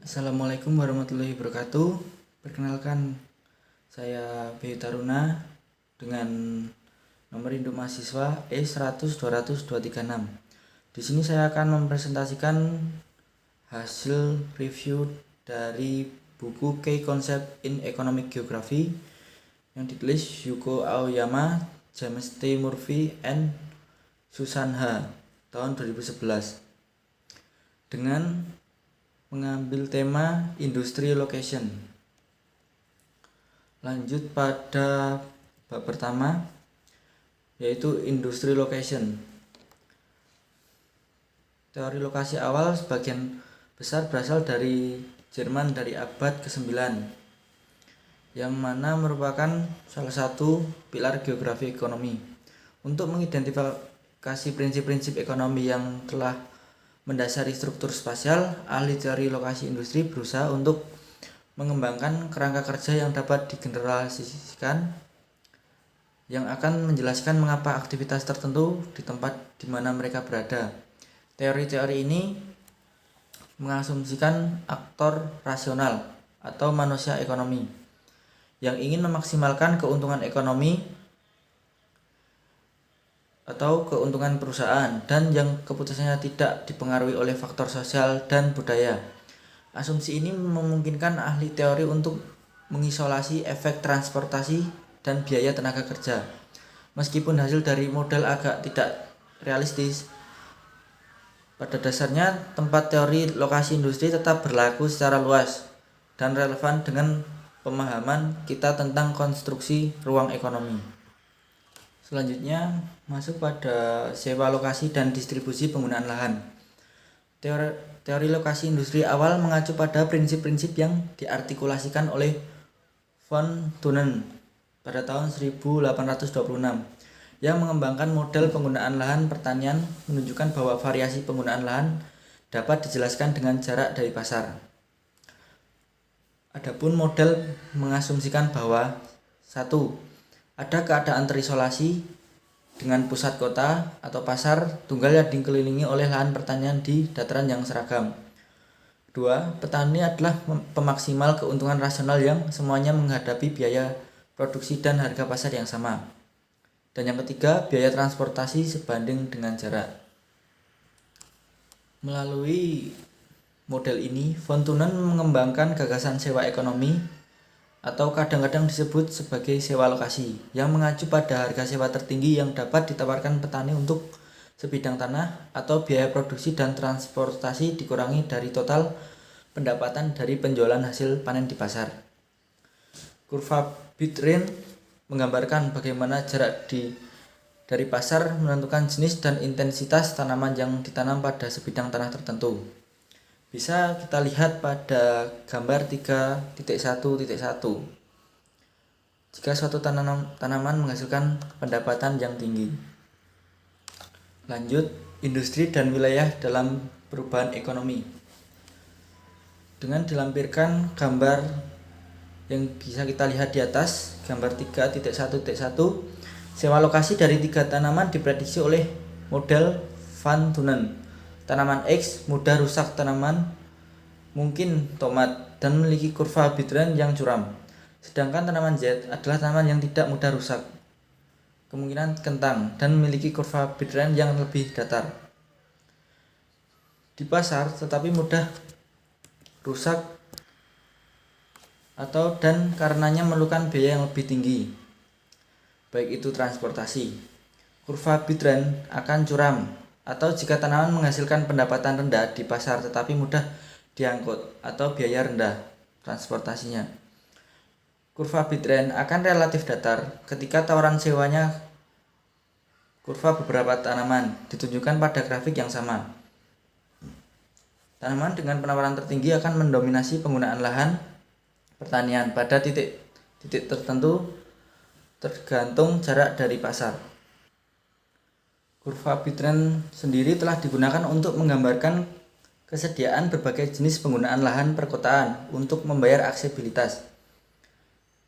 Assalamualaikum warahmatullahi wabarakatuh. Perkenalkan, saya Bayu Taruna dengan nomor induk mahasiswa E100-200-236. Di sini saya akan mempresentasikan hasil review dari buku Key Concept in Economic Geography yang ditulis Yuko Aoyama, James T. Murphy, and Susan H. tahun 2011 dengan mengambil tema industri location. Lanjut pada bab pertama, yaitu industri location. Teori lokasi awal sebagian besar berasal dari Jerman dari abad ke-9, yang mana merupakan salah satu pilar geografi ekonomi. Untuk mengidentifikasi prinsip-prinsip ekonomi yang telah mendasari struktur spasial, ahli teori lokasi industri berusaha untuk mengembangkan kerangka kerja yang dapat digeneralisasikan, yang akan menjelaskan mengapa aktivitas tertentu di tempat di mana mereka berada. Teori-teori ini mengasumsikan aktor rasional atau manusia ekonomi yang ingin memaksimalkan keuntungan ekonomi atau keuntungan perusahaan dan yang keputusannya tidak dipengaruhi oleh faktor sosial dan budaya. Asumsi ini memungkinkan ahli teori untuk mengisolasi efek transportasi dan biaya tenaga kerja. Meskipun hasil dari model agak tidak realistis, pada dasarnya tempat teori lokasi industri tetap berlaku secara luas dan relevan dengan pemahaman kita tentang konstruksi ruang ekonomi. Selanjutnya masuk pada sewa lokasi dan distribusi penggunaan lahan. Teori lokasi industri awal mengacu pada prinsip-prinsip yang diartikulasikan oleh von Thunen pada tahun 1826 yang mengembangkan model penggunaan lahan pertanian, menunjukkan bahwa variasi penggunaan lahan dapat dijelaskan dengan jarak dari pasar. Adapun model mengasumsikan bahwa 1. Ada keadaan terisolasi dengan pusat kota atau pasar tunggal yang dikelilingi oleh lahan pertanian di dataran yang seragam. 2. Petani adalah pemaksimal keuntungan rasional yang semuanya menghadapi biaya produksi dan harga pasar yang sama. Dan yang ketiga, biaya transportasi sebanding dengan jarak. Melalui model ini, von Thunen mengembangkan gagasan sewa ekonomi atau kadang-kadang disebut sebagai sewa lokasi, yang mengacu pada harga sewa tertinggi yang dapat ditawarkan petani untuk sebidang tanah atau biaya produksi dan transportasi dikurangi dari total pendapatan dari penjualan hasil panen di pasar. Kurva Bit-Rhine menggambarkan bagaimana jarak dari pasar menentukan jenis dan intensitas tanaman yang ditanam pada sebidang tanah tertentu. Bisa kita lihat pada gambar 3.1.1. Jika suatu tanaman menghasilkan pendapatan yang tinggi. Lanjut, industri dan wilayah dalam perubahan ekonomi. Dengan dilampirkan gambar yang bisa kita lihat di atas, gambar 3.1.1, sewa lokasi dari 3 tanaman diprediksi oleh model von Thunen. Tanaman X mudah rusak tanaman mungkin tomat dan memiliki kurva Bit-Rhine yang curam. Sedangkan tanaman Z adalah tanaman yang tidak mudah rusak, kemungkinan kentang, dan memiliki kurva Bit-Rhine yang lebih datar. Di pasar tetapi mudah rusak dan karenanya memerlukan biaya yang lebih tinggi, baik itu transportasi. Kurva Bit-Rhine akan curam atau jika tanaman menghasilkan pendapatan rendah di pasar tetapi mudah diangkut atau biaya rendah transportasinya. Kurva Bit-Rhine akan relatif datar ketika tawaran sewanya kurva beberapa tanaman ditunjukkan pada grafik yang sama. Tanaman dengan penawaran tertinggi akan mendominasi penggunaan lahan pertanian pada titik tertentu tergantung jarak dari pasar. Kurva Bit-Rhine sendiri telah digunakan untuk menggambarkan kesediaan berbagai jenis penggunaan lahan perkotaan untuk membayar aksesibilitas.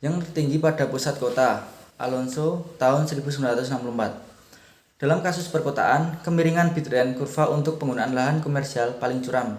Yang tertinggi pada pusat kota, Alonso tahun 1964. Dalam kasus perkotaan, kemiringan Bit-Rhine kurva untuk penggunaan lahan komersial paling curam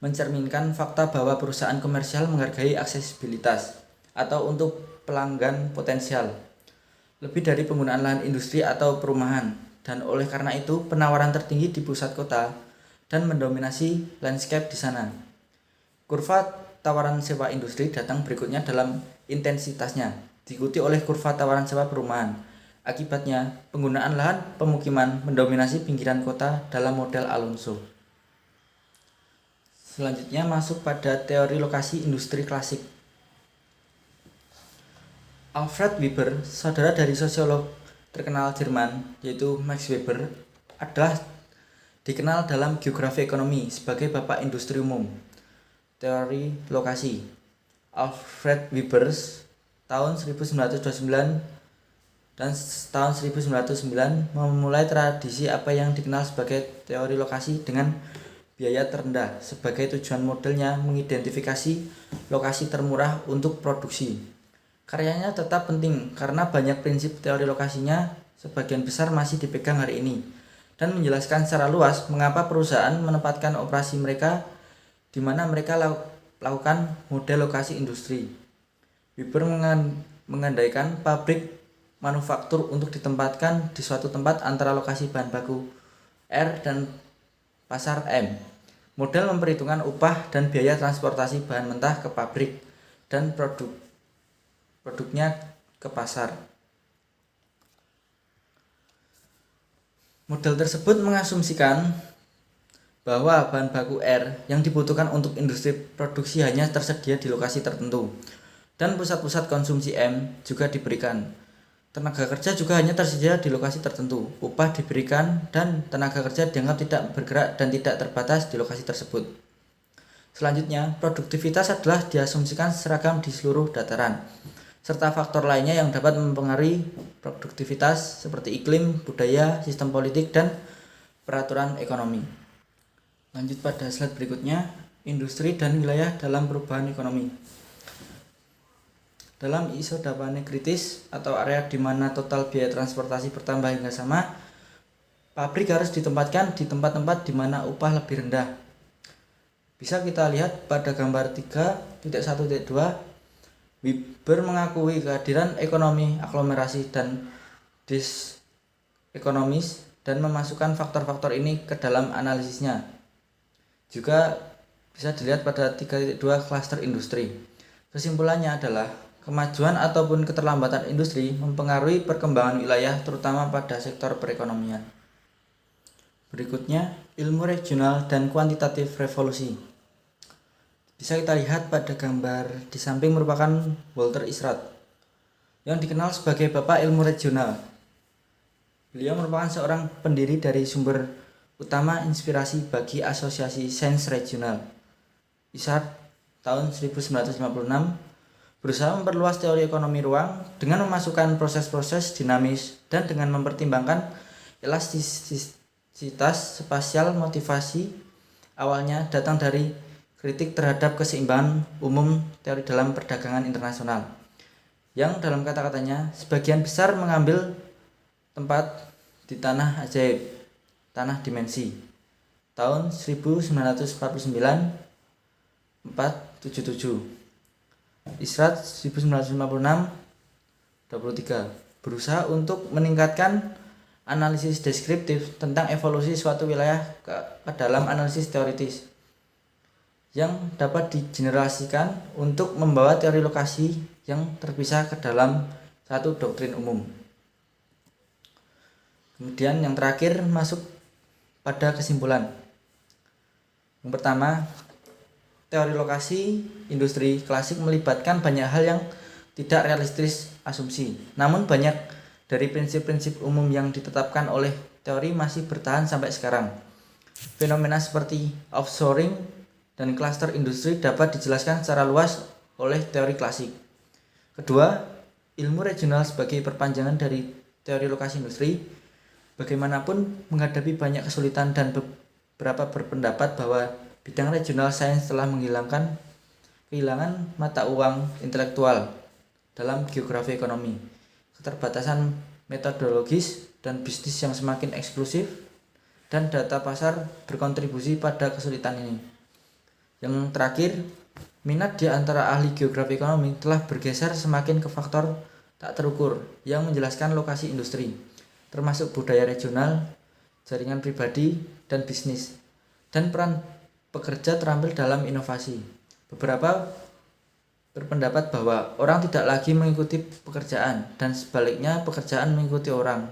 mencerminkan fakta bahwa perusahaan komersial menghargai aksesibilitas atau untuk pelanggan potensial lebih dari penggunaan lahan industri atau perumahan, dan oleh karena itu penawaran tertinggi di pusat kota dan mendominasi landscape di sana. Kurva tawaran sewa industri datang berikutnya dalam intensitasnya, diikuti oleh kurva tawaran sewa perumahan. Akibatnya, penggunaan lahan pemukiman mendominasi pinggiran kota dalam model Alonso. Selanjutnya masuk pada teori lokasi industri klasik. Alfred Weber, saudara dari sosiolog terkenal Jerman yaitu Max Weber, adalah dikenal dalam geografi ekonomi sebagai bapak industri umum. Teori lokasi. Alfred Weber tahun 1929 dan tahun 1909 memulai tradisi apa yang dikenal sebagai teori lokasi dengan biaya terendah sebagai tujuan modelnya mengidentifikasi lokasi termurah untuk produksi. Karyanya tetap penting karena banyak prinsip teori lokasinya sebagian besar masih dipegang hari ini dan menjelaskan secara luas mengapa perusahaan menempatkan operasi mereka di mana mereka lakukan model lokasi industri. Weber mengandaikan pabrik manufaktur untuk ditempatkan di suatu tempat antara lokasi bahan baku R dan pasar M. Model memperhitungkan upah dan biaya transportasi bahan mentah ke pabrik dan produknya ke pasar. Model tersebut mengasumsikan bahwa bahan baku R yang dibutuhkan untuk industri produksi hanya tersedia di lokasi tertentu dan pusat-pusat konsumsi M juga diberikan. Tenaga kerja juga hanya tersedia di lokasi tertentu, upah diberikan, dan tenaga kerja dianggap tidak bergerak dan tidak terbatas di lokasi tersebut. Selanjutnya, produktivitas adalah diasumsikan seragam di seluruh dataran, serta faktor lainnya yang dapat mempengaruhi produktivitas seperti iklim, budaya, sistem politik, dan peraturan ekonomi. Lanjut pada slide berikutnya, industri dan wilayah dalam perubahan ekonomi. Dalam isodapane kritis atau area di mana total biaya transportasi bertambah hingga sama, pabrik harus ditempatkan di tempat-tempat di mana upah lebih rendah. Bisa kita lihat pada gambar 3.1.2. Weber mengakui kehadiran ekonomi aglomerasi dan disekonomis dan memasukkan faktor-faktor ini ke dalam analisisnya. Juga bisa dilihat pada 3.2 klaster industri. Kesimpulannya adalah kemajuan ataupun keterlambatan industri mempengaruhi perkembangan wilayah terutama pada sektor perekonomian. Berikutnya, ilmu regional dan kuantitatif revolusi. Bisa kita lihat pada gambar di samping merupakan Walter Isaac yang dikenal sebagai Bapak Ilmu Regional. Beliau merupakan seorang pendiri dari sumber utama inspirasi bagi Asosiasi Sains Regional. Isaac tahun 1956 berusaha memperluas teori ekonomi ruang dengan memasukkan proses-proses dinamis dan dengan mempertimbangkan elastisitas spasial. Motivasi awalnya datang dari kritik terhadap keseimbangan umum teori dalam perdagangan internasional, yang dalam kata-katanya sebagian besar mengambil tempat di tanah ajaib, tanah dimensi, tahun 1949-477. Isaac 1956-23 berusaha untuk meningkatkan analisis deskriptif tentang evolusi suatu wilayah ke dalam analisis teoritis yang dapat digenerasikan untuk membawa teori lokasi yang terpisah ke dalam satu doktrin umum. Kemudian yang terakhir masuk pada kesimpulan. Yang pertama, teori lokasi industri klasik melibatkan banyak hal yang tidak realistis asumsi. Namun banyak dari prinsip-prinsip umum yang ditetapkan oleh teori masih bertahan sampai sekarang. Fenomena seperti offshoring dan klaster industri dapat dijelaskan secara luas oleh teori klasik. Kedua, ilmu regional sebagai perpanjangan dari teori lokasi industri. Bagaimanapun menghadapi banyak kesulitan dan beberapa berpendapat bahwa bidang regional sains telah kehilangan mata uang intelektual dalam geografi ekonomi, keterbatasan metodologis dan bisnis yang semakin eksklusif, dan data pasar berkontribusi pada kesulitan ini. Yang terakhir, minat di antara ahli geografi ekonomi telah bergeser semakin ke faktor tak terukur yang menjelaskan lokasi industri, termasuk budaya regional, jaringan pribadi, dan bisnis, dan peran pekerja terampil dalam inovasi. Beberapa berpendapat bahwa orang tidak lagi mengikuti pekerjaan dan sebaliknya pekerjaan mengikuti orang,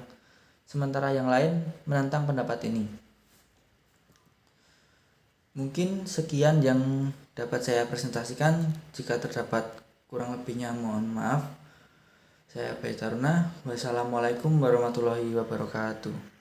sementara yang lain menentang pendapat ini. Mungkin sekian yang dapat saya presentasikan. Jika terdapat kurang lebihnya mohon maaf. Saya Bayi Taruna. Wassalamualaikum warahmatullahi wabarakatuh.